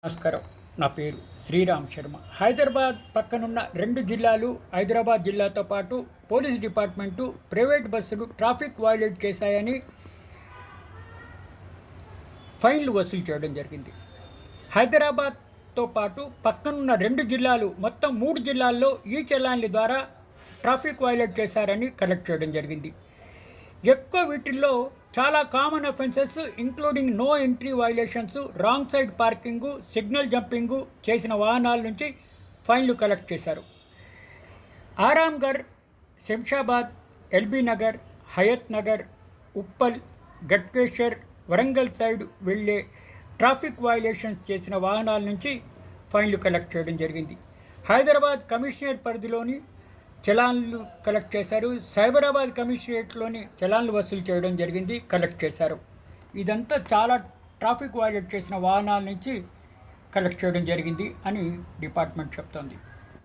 నమస్కారం. నా పేరు శ్రీరామ్ శర్మ. హైదరాబాద్ పక్కనున్న 2 జిల్లాలు, హైదరాబాద్ జిల్లాతో పాటు పోలీస్ డిపార్ట్మెంటు ప్రైవేట్ బస్సులు ట్రాఫిక్ వయలేట్ చేశాయని ఫైన్లు వసూలు చేయడం జరిగింది. హైదరాబాద్తో పాటు పక్కనున్న 2 జిల్లాలు, మొత్తం 3 జిల్లాల్లో ఈ చలాన్ల ద్వారా ట్రాఫిక్ వయలేట్ చేశారని కలెక్ట్ చేయడం జరిగింది. ఎక్కువ వీటిల్లో చాలా common offences including no entry violations, wrong side parking, signal jumping చేసిన వాహనాల నుంచి ఫైన్లు కలెక్ట్ చేశారు. ఆరాంఘర్, శంషాబాద్, ఎల్బీ నగర్, హయత్ నగర్, ఉప్పల్, గట్కేశ్వర్, వరంగల్ సైడ్ వెళ్ళే ట్రాఫిక్ వైలేషన్స్ చేసిన వాహనాల నుంచి ఫైన్లు కలెక్ట్ చేయడం జరిగింది. హైదరాబాద్ కమిషనరేట్ పరిధిలోని చలాన్లు కలెక్ట్ చేశారు. సైబరాబాద్ కమిషనరేట్లోని చలాన్లు వసూలు చేయడం జరిగింది, కలెక్ట్ చేశారు. ఇదంతా చాలా ట్రాఫిక్ వయలేట్ చేసిన వాహనాల నుంచి కలెక్ట్ చేయడం జరిగింది అని డిపార్ట్మెంట్ చెప్తోంది.